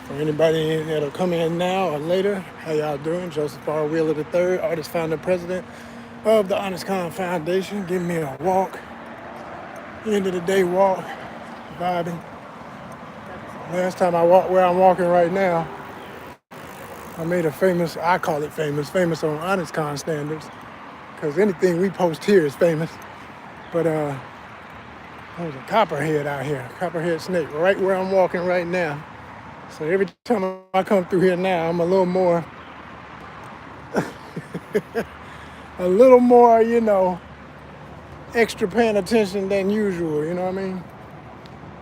For anybody that'll come in now or later, how y'all doing? Joseph R. Wheeler III, artist, founder, president of the ONYXCON Foundation. Giving me a walk, end of the day walk, vibing. Last time I walked where I'm walking right now, I made a famous, I call it famous on ONYXCON standards, because anything we post here is famous. But there was a copperhead out here, copperhead snake, right where I'm walking right now. So every time I come through here now, I'm a little more, extra paying attention than usual, you know what I mean?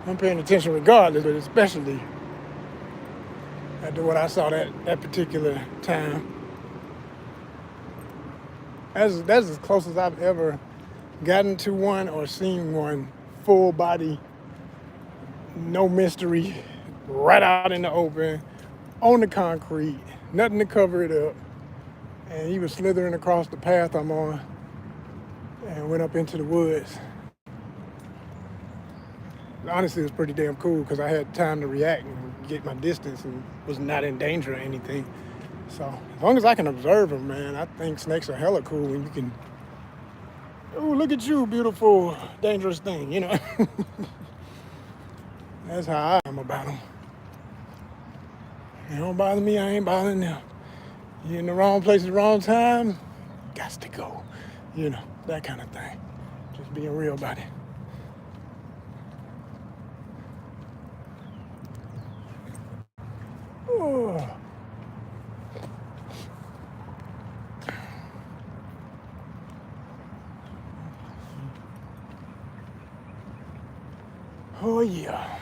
I'm paying attention regardless, but especially after what I saw that particular time. That's as close as I've ever gotten to one or seen one full body, no mystery, right out in the open, on the concrete, nothing to cover it up. And he was slithering across the path I'm on and went up into the woods. Honestly, it was pretty damn cool because I had time to react and get my distance and was not in danger or anything. So as long as I can observe them, man, I think snakes are hella cool when you can, oh, look at you, beautiful, dangerous thing, you know? That's how I am about them. They don't bother me, I ain't bothering them. You're in the wrong place at the wrong time, gots to go. You know, that kind of thing. Just being real about it. Oh. Oh yeah.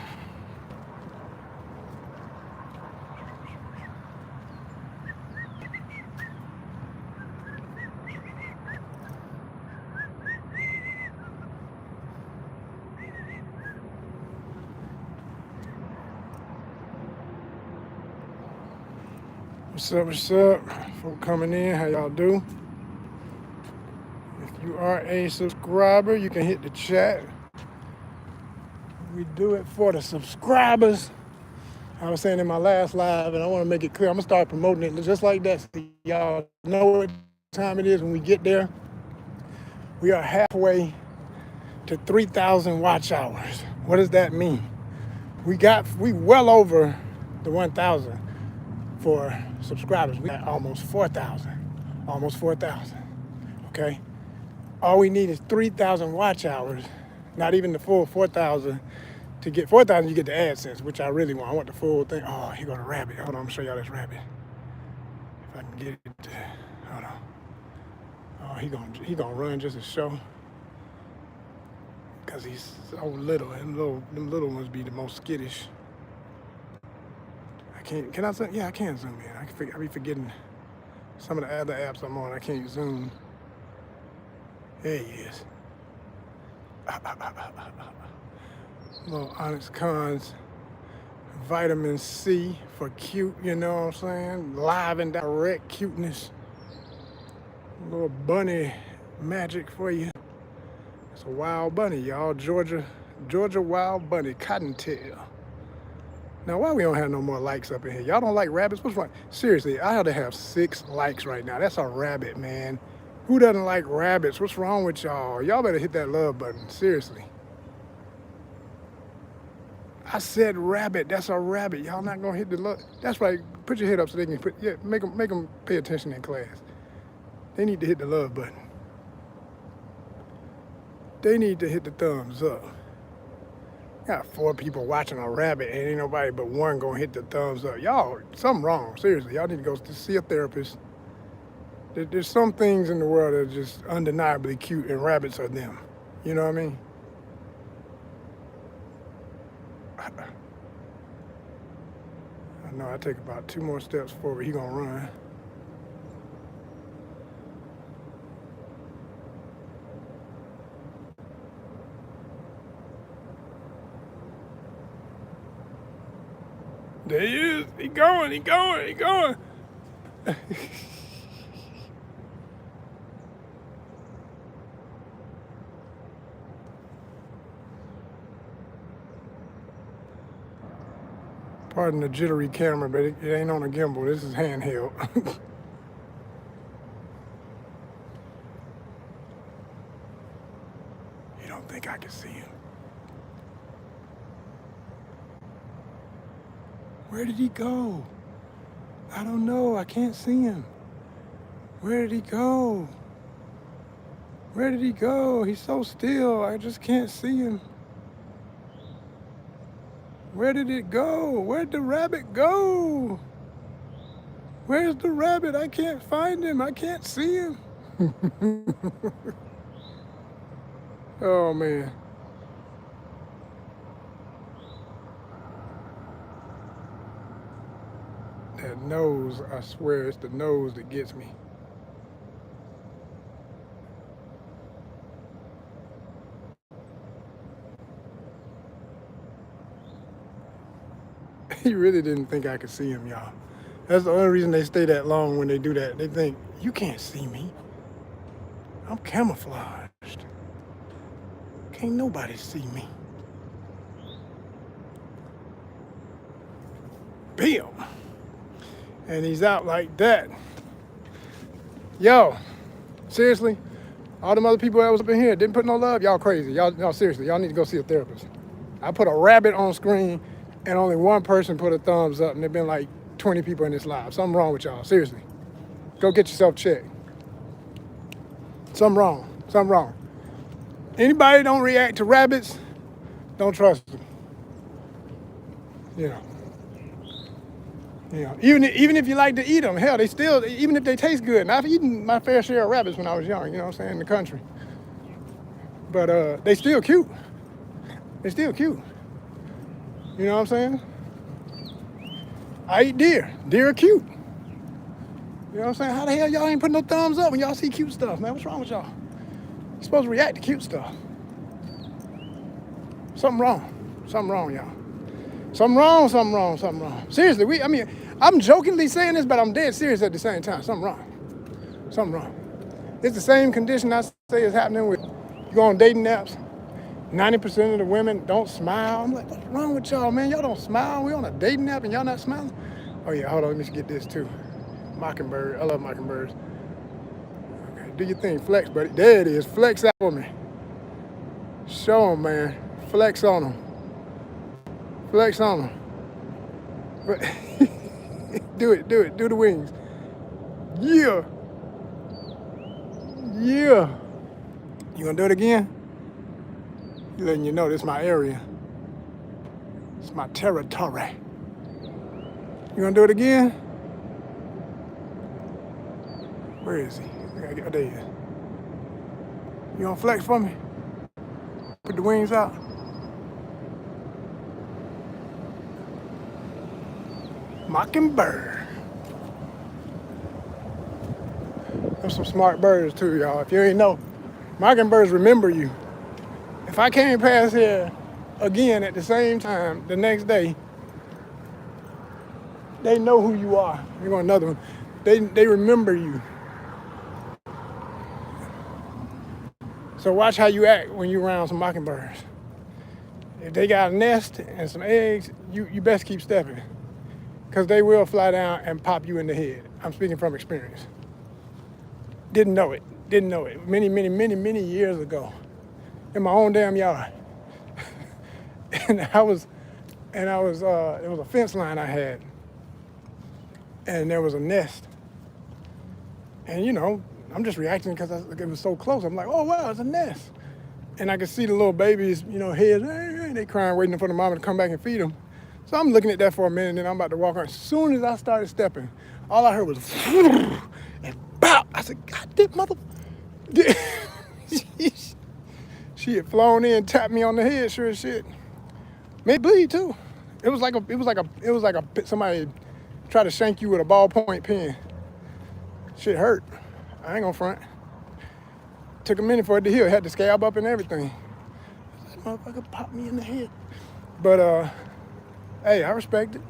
What's up? Folk coming in, how y'all do? If you are a subscriber, you can hit the chat. We do it for the subscribers. I was saying in my last live, and I want to make it clear, I'm gonna start promoting it just like that so y'all know what time it is when we get there. We are halfway to 3,000 watch hours. What does that mean? We well over the 1,000 for subscribers. We got almost 4,000, okay? All we need is 3,000 watch hours, not even the full 4,000. To get 4,000, you get the AdSense, which I really want. I want the full thing. Oh, here go the rabbit. Hold on, I'm gonna show y'all this rabbit. If I can get it, hold on. Oh, he gonna run just to show, cause he's so little, and them little ones be the most skittish. Can I zoom? Yeah, I can zoom in. I be forgetting some of the other apps I'm on. I can't zoom. There he is. Little ONYXCON's vitamin C for cute, you know what I'm saying? Live and direct cuteness. A little bunny magic for you. It's a wild bunny, y'all. Georgia wild bunny, cottontail. Now, why we don't have no more likes up in here? Y'all don't like rabbits? What's wrong? Seriously, I ought to have 6 likes right now. That's a rabbit, man. Who doesn't like rabbits? What's wrong with y'all? Y'all better hit that love button, seriously. I said rabbit, that's a rabbit. Y'all not gonna hit the love. That's right, put your head up so they can make them pay attention in class. They need to hit the love button. They need to hit the thumbs up. Got 4 people watching a rabbit and ain't nobody but 1 gonna hit the thumbs up. Y'all, something wrong, seriously. Y'all need to go to see a therapist. There's some things in the world that are just undeniably cute, and rabbits are them. You know what I mean? I know I take about 2 more steps forward, he gonna run. There he is. He going. Pardon the jittery camera, but it ain't on a gimbal. This is handheld. You don't think I can see him? Where did he go? I don't know. I can't see him. Where did he go? Where did he go? He's so still. I just can't see him. Where did it go? Where'd the rabbit go? Where's the rabbit? I can't find him. I can't see him. Oh, man. That nose, I swear, it's the nose that gets me. He really didn't think I could see him, y'all. That's the only reason they stay that long when they do that. They think, you can't see me. I'm camouflaged. Can't nobody see me. Bam! And he's out like that. Yo, seriously, all them other people that was up in here didn't put no love. Y'all crazy. Y'all seriously, y'all need to go see a therapist. I put a rabbit on screen and only one person put a thumbs up, and there've been like 20 people in this live. Something wrong with y'all, seriously. Go get yourself checked. Something wrong. Anybody don't react to rabbits, don't trust them. You know, even if you like to eat them, hell, they still, even if they taste good. And I've eaten my fair share of rabbits when I was young, you know what I'm saying, in the country. But they still cute. They still cute. You know what I'm saying? I eat deer. Deer are cute. You know what I'm saying? How the hell y'all ain't putting no thumbs up when y'all see cute stuff, man? What's wrong with y'all? You're supposed to react to cute stuff. Something wrong, y'all. Something wrong. Seriously, I'm jokingly saying this, but I'm dead serious at the same time. Something wrong. It's the same condition I say is happening with, you go on dating apps, 90% of the women don't smile. I'm like, what's wrong with y'all, man? Y'all don't smile? We on a dating app and y'all not smiling? Oh yeah, hold on, let me get this too. Mockingbird, I love mockingbirds. Okay, do your thing, flex, buddy. There it is, flex out for me. Show them, man, flex on them. Do it, do the wings. Yeah. You gonna do it again? Letting you know this is my area. It's my territory. You gonna do it again? Where is he? Oh, there he is. You gonna flex for me? Put the wings out. Mockingbird. There's some smart birds too, y'all. If you ain't know, mockingbirds remember you. If I came past here again at the same time the next day, they know who you are. You want another one? They remember you. So watch how you act when you're around some mockingbirds. If they got a nest and some eggs, you best keep stepping, because they will fly down and pop you in the head. I'm speaking from experience. Didn't know it. Many years ago, in my own damn yard. and it was a fence line I had, and there was a nest. And you know, I'm just reacting because it was so close. I'm like, oh wow, it's a nest. And I could see the little babies, you know, heads, they crying, waiting for the mama to come back and feed them. So I'm looking at that for a minute, and then I'm about to walk on. As soon as I started stepping, all I heard was and bop. I said, God damn mother. She had flown in, tapped me on the head, sure as shit. Made bleed too. It was like somebody tried to shank you with a ballpoint pen. Shit hurt. I ain't gonna front. Took a minute for it to heal. It had the scab up and everything. That motherfucker popped me in the head. But hey, I respect it.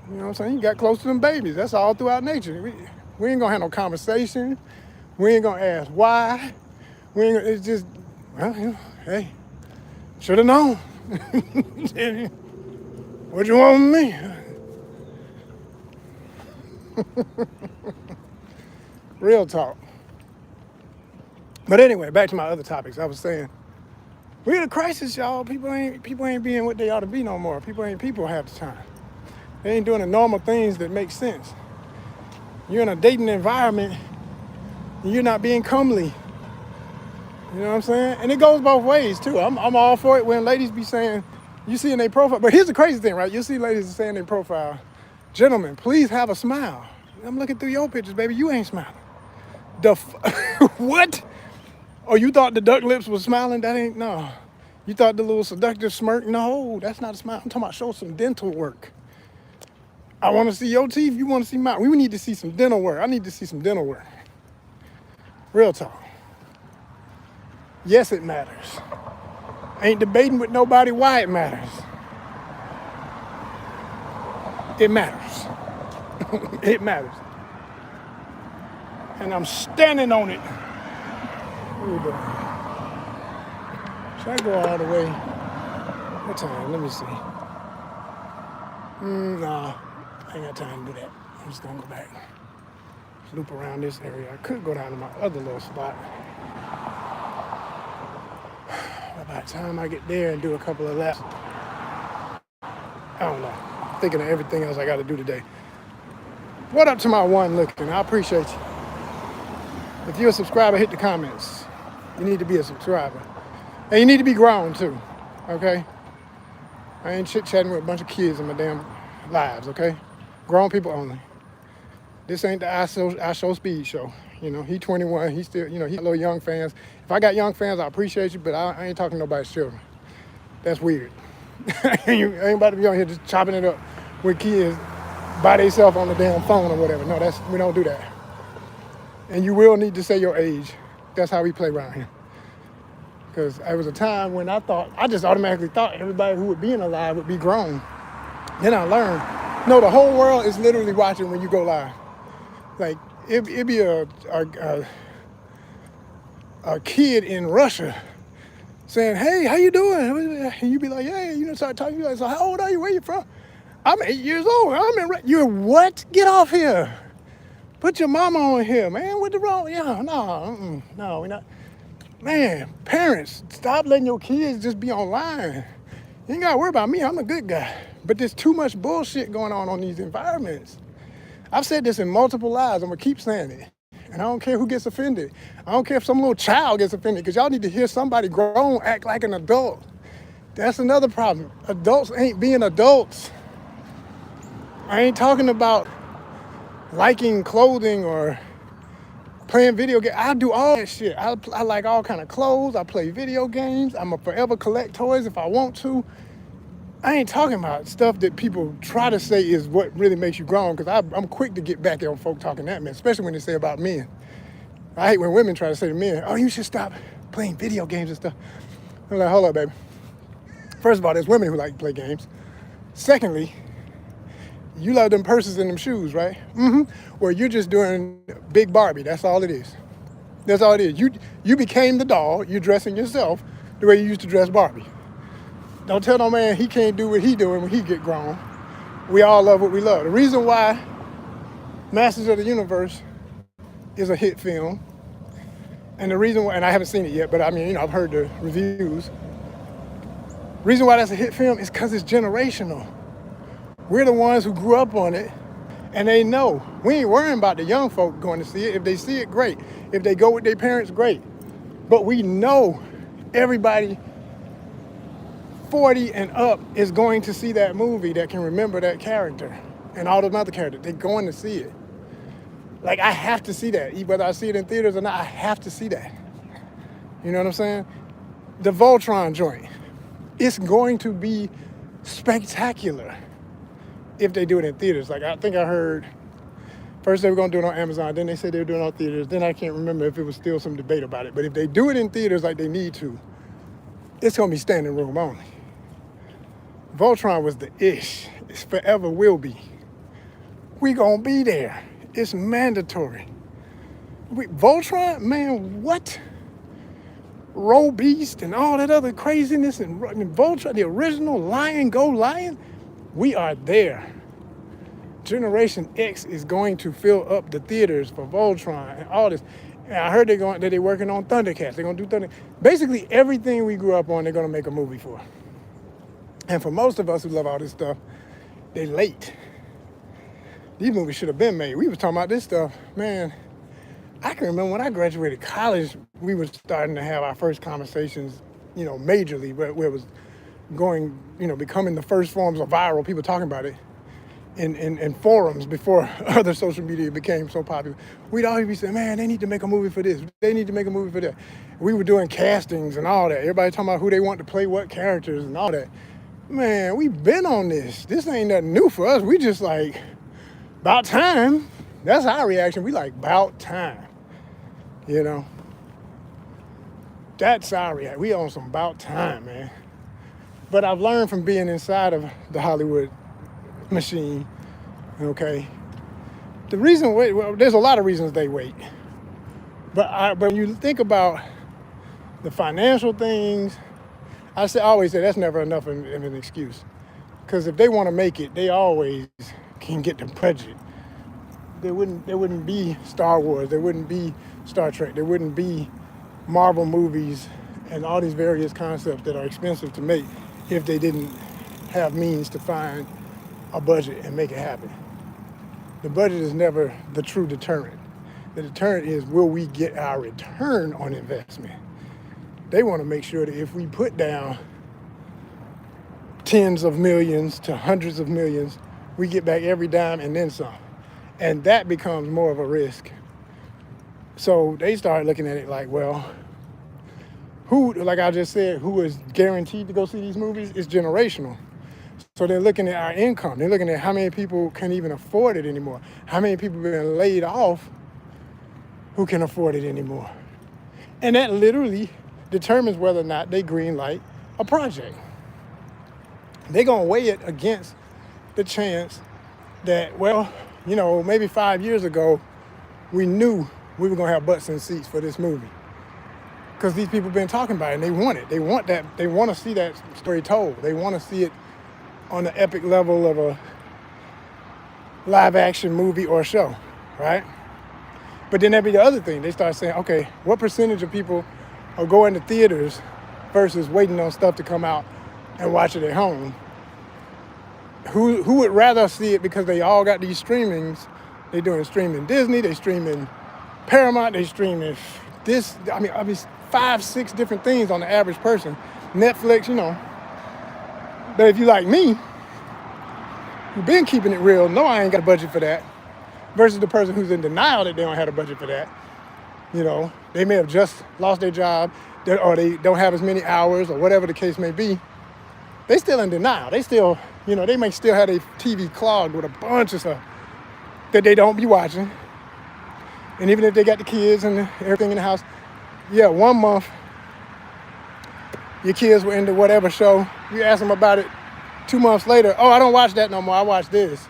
You know what I'm saying? You got close to them babies. That's all throughout nature. We ain't gonna have no conversation. We ain't gonna ask why. It's just, well, you know, hey, should have known. What you want with me? Real talk. But anyway, back to my other topics. I was saying, we're in a crisis, y'all. People ain't being what they ought to be no more. People ain't people half the time. They ain't doing the normal things that make sense. You're in a dating environment and you're not being comely. You know what I'm saying? And it goes both ways too. I'm all for it when ladies be saying, you see in their profile, but here's the crazy thing, right? You see ladies saying in their profile, gentlemen, please have a smile. I'm looking through your pictures, baby, you ain't smiling. What? Oh, you thought the duck lips was smiling? That ain't, no. You thought the little seductive smirk? No, that's not a smile. I'm talking about show some dental work. I want to see your teeth, you want to see mine. We need to see some dental work. I need to see some dental work. Real talk. Yes, it matters. Ain't debating with nobody why it matters. It matters. It matters. And I'm standing on it. What are we doing? Should I go all the way? What time? Let me see. Nah, I ain't got time to do that. I'm just gonna go back. Loop around this area. I could go down to my other little spot. By the time I get there and do a couple of laps, I don't know. I'm thinking of everything else I got to do today. What up to my one looking? I appreciate you. If you're a subscriber, hit the comments. You need to be a subscriber. And you need to be grown too, okay? I ain't chit-chatting with a bunch of kids in my damn lives, okay? Grown people only. This ain't the I Show Speed show. You know, he 21, he still, he got little young fans. If I got young fans, I appreciate you, but I ain't talking to nobody's children. That's weird. I ain't about to be on here just chopping it up with kids by themselves on the damn phone or whatever. No, we don't do that. And you will need to say your age. That's how we play around here. Because there was a time when I just automatically thought everybody who would be in a live would be grown. Then I learned, no, the whole world is literally watching when you go live. Like, it'd be a kid in Russia saying, hey, how you doing? And you'd be like, yeah, start talking. You're like, so how old are you? Where you from? I'm 8 years old. You're what? Get off here. Put your mama on here, man. What the wrong? Yeah, no, we're not. Man, parents, stop letting your kids just be online. You ain't got to worry about me. I'm a good guy. But there's too much bullshit going on these environments. I've said this in multiple lives. I'm going to keep saying it. And I don't care who gets offended. I don't care if some little child gets offended, because y'all need to hear somebody grown act like an adult. That's another problem. Adults ain't being adults. I ain't talking about liking clothing or playing video games. I do all that shit. I like all kind of clothes. I play video games. I'm a forever collect toys if I want to. I ain't talking about stuff that people try to say is what really makes you grown, because I'm quick to get back on folk talking that, man, especially when they say about men. I hate when women try to say to men, oh, you should stop playing video games and stuff. I'm like, hold up, baby. First of all, there's women who like to play games. Secondly, you love them purses and them shoes, right? Well, you're just doing Big Barbie. That's all it is. That's all it is. You became the doll. You're dressing yourself the way you used to dress Barbie. Don't tell no man he can't do what he doing when he get grown. We all love what we love. The reason why Masters of the Universe is a hit film, and the reason why, and I haven't seen it yet, but I mean, I've heard the reviews. The reason why that's a hit film is because it's generational. We're the ones who grew up on it, and they know. We ain't worrying about the young folk going to see it. If they see it, great. If they go with their parents, great. But we know everybody 40 and up is going to see that movie that can remember that character and all those other characters. They're going to see it. Like, I have to see that. Whether I see it in theaters or not, I have to see that. You know what I'm saying? The Voltron joint. It's going to be spectacular if they do it in theaters. Like, I think I heard first they were going to do it on Amazon, then they said they were doing it on theaters, then I can't remember if it was still some debate about it. But if they do it in theaters like they need to, it's going to be standing room only. Voltron was the ish. It forever will be. We going to be there. It's mandatory. Voltron, man, what? Roe Beast and all that other craziness, and Voltron, the original Lion Go Lion, We are there. Generation X is going to fill up the theaters for Voltron and all this. And I heard that they're working on Thundercats. They're gonna do Thunder. Basically everything we grew up on, they're gonna make a movie for. And for most of us who love all this stuff, they late. These movies should have been made. We was talking about this stuff, man. I can remember when I graduated college, we were starting to have our first conversations, majorly, where it was going, becoming the first forms of viral, people talking about it in forums before other social media became so popular. We'd always be saying, man, they need to make a movie for this. They need to make a movie for that. We were doing castings and all that. Everybody talking about who they want to play what characters and all that. Man, we've been on this. This ain't nothing new for us. We just like, about time. That's our reaction. We like, about time. That's our reaction. We on some about time, man. But I've learned from being inside of the Hollywood machine, okay? The reason, there's a lot of reasons they wait. But when you think about the financial things, I always say that's never enough of an excuse. Because if they want to make it, they always can get the budget. There wouldn't be Star Wars, there wouldn't be Star Trek, there wouldn't be Marvel movies and all these various concepts that are expensive to make if they didn't have means to find a budget and make it happen. The budget is never the true deterrent. The deterrent is, will we get our return on investment? They want to make sure that if we put down tens of millions to hundreds of millions, we get back every dime and then some. And that becomes more of a risk. So they start looking at it like, well, who, like I just said, who is guaranteed to go see these movies is generational. So they're looking at our income. They're looking at how many people can even afford it anymore. How many people have been laid off who can afford it anymore. And that literally determines whether or not they green light a project. They're going to weigh it against the chance that, well, maybe 5 years ago, we knew we were going to have butts in seats for this movie. Because these people have been talking about it and they want it. They want that. They want to see that story told. They want to see it on the epic level of a live action movie or show, right? But then there'd be the other thing. They start saying, okay, what percentage of people are going to theaters versus waiting on stuff to come out and watch it at home? Who would rather see it because they all got these streamings? They're doing streaming Disney, they streaming Paramount, they streaming this, I mean 5, 6 different things on the average person. Netflix, But if you like me, who've been keeping it real, no, I ain't got a budget for that. Versus the person who's in denial that they don't have a budget for that. They may have just lost their job, or they don't have as many hours, or whatever the case may be. They still in denial. They still, they may still have their TV clogged with a bunch of stuff that they don't be watching. And even if they got the kids and everything in the house, 1 month, your kids were into whatever show. You ask them about it 2 months later, oh, I don't watch that no more, I watch this.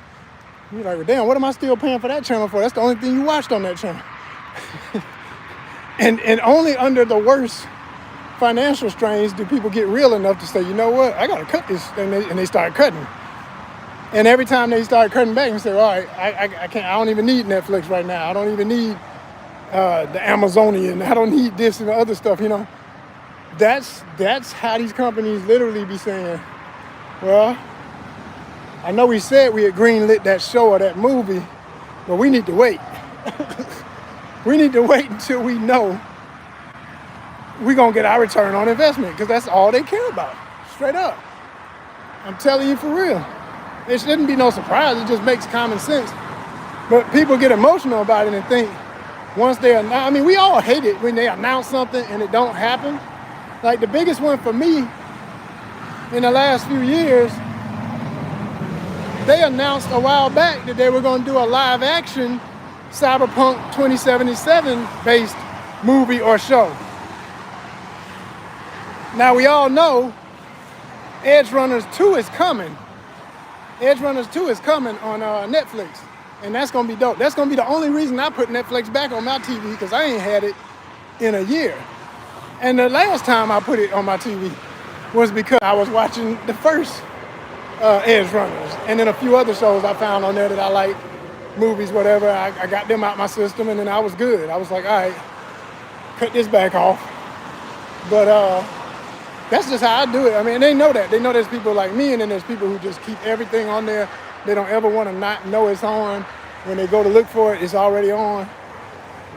You're like, well, damn, what am I still paying for that channel for? That's the only thing you watched on that channel. and only under the worst financial strains do people get real enough to say, you know what, I gotta cut this, and they start cutting. And every time they start cutting back and say, all right, I can't, I don't even need Netflix right now. I don't even need the Amazonian. I don't need this and the other stuff, That's how these companies literally be saying, well, I know we said we had greenlit that show or that movie, but we need to wait. We need to wait until we know we're going to get our return on investment, because that's all they care about, straight up. I'm telling you for real. It shouldn't be no surprise. It just makes common sense. But people get emotional about it and think once they announce, we all hate it when they announce something and it don't happen. Like the biggest one for me in the last few years, they announced a while back that they were going to do a live action Cyberpunk 2077 based movie or show. Now we all know Edge Runners 2 is coming. Edge Runners 2 is coming on Netflix. And that's going to be dope. That's going to be the only reason I put Netflix back on my TV, because I ain't had it in a year. And the last time I put it on my TV was because I was watching the first Edge Runners, and then a few other shows I found on there that I like, movies, whatever. I got them out my system, and then I was good. I was like, all right, cut this back off. But that's just how I do it. I mean, they know that. They know there's people like me, and then there's people who just keep everything on there. They don't ever want to not know it's on. When they go to look for it, it's already on.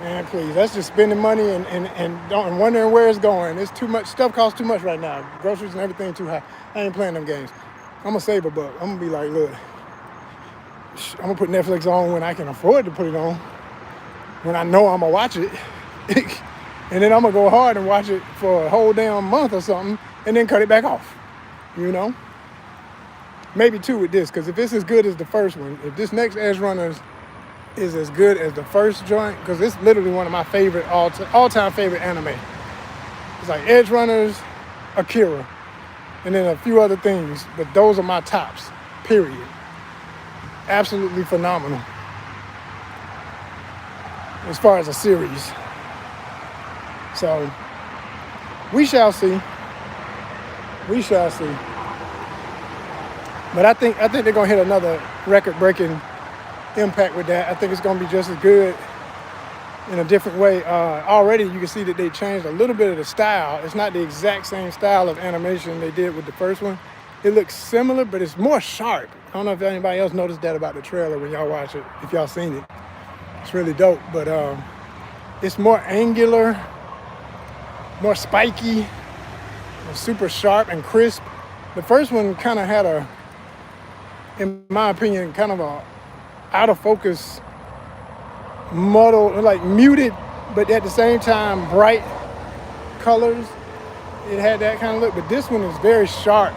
Man, please, that's just spending money and wondering where it's going. It's too much. Stuff costs too much right now. Groceries and everything too high. I ain't playing them games. I'm gonna save a buck. I'm gonna be like, look, I'm gonna put Netflix on when I can afford to put it on. When I know I'm gonna watch it. And then I'm gonna go hard and watch it for a whole damn month or something, and then cut it back off. You know? Maybe two with this, because if it's as good as the first one, if this next Edge Runners is as good as the first joint, because it's literally one of my favorite all-time favorite anime. It's like Edge Runners, Akira, and then a few other things, but those are my tops. Period. Absolutely phenomenal. As far as a series. So, we shall see. We shall see. But I think they're gonna hit another record-breaking impact with that. I think it's gonna be just as good in a different way. Already, you can see that they changed a little bit of the style. It's not the exact same style of animation they did with the first one. It looks similar, but it's more sharp. I don't know if anybody else noticed that about the trailer when y'all watch it. If y'all seen it, it's really dope. But it's more angular, more spiky, super sharp and crisp. The first one kind of had in my opinion, kind of a out of focus, muddled, like muted, but at the same time bright colors. It had that kind of look, but this one is very sharp.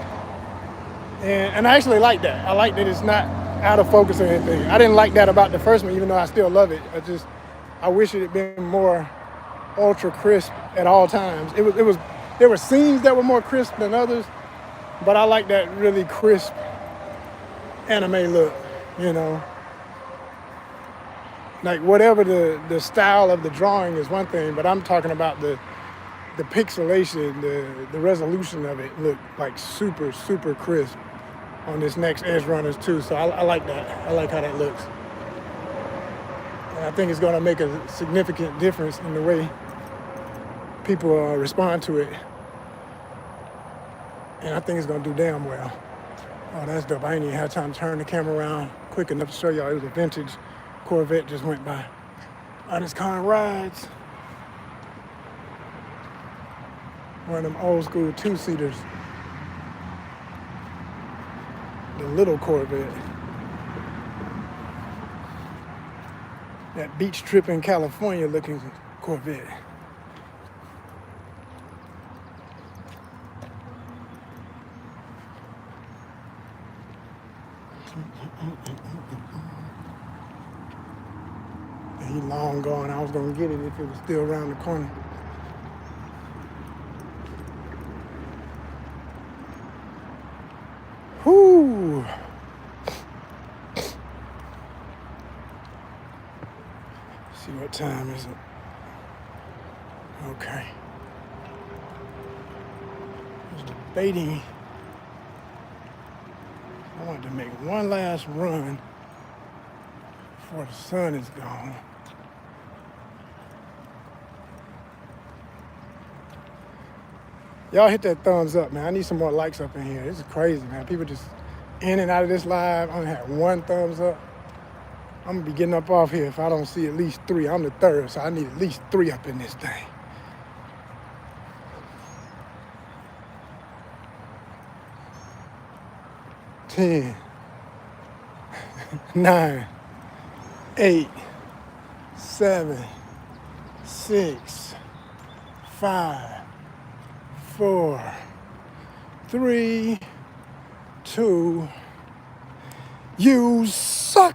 And I actually like that. I like that it's not out of focus or anything. I didn't like that about the first one, even though I still love it. I wish it had been more ultra crisp at all times. There were scenes that were more crisp than others, but I like that really crisp anime look, you know. Like whatever the style of the drawing is one thing, but I'm talking about the pixelation, the resolution of it looked like super, super crisp on this next Edge Runners too. So I like that. I like how that looks. And I think it's gonna make a significant difference in the way people respond to it. And I think it's gonna do damn well. Oh, that's dope. I ain't even had time to turn the camera around quick enough to show y'all. It was a vintage Corvette just went by. ONYXCON rides. One of them old school two-seaters. The little Corvette. That beach trip in California looking Corvette. He long gone. I was gonna get it if it was still around the corner. Whoo! See what time is it? Okay. I was debating. I wanted to make one last run before the sun is gone. Y'all hit that thumbs up, man. I need some more likes up in here. This is crazy, man. People just in and out of this live. I only had one thumbs up. I'm gonna be getting up off here if I don't see at least 3. I'm the third, so I need at least 3 up in this thing. Ten, 9, 8, 7, 6, 5, 4, 3, 2. You suck.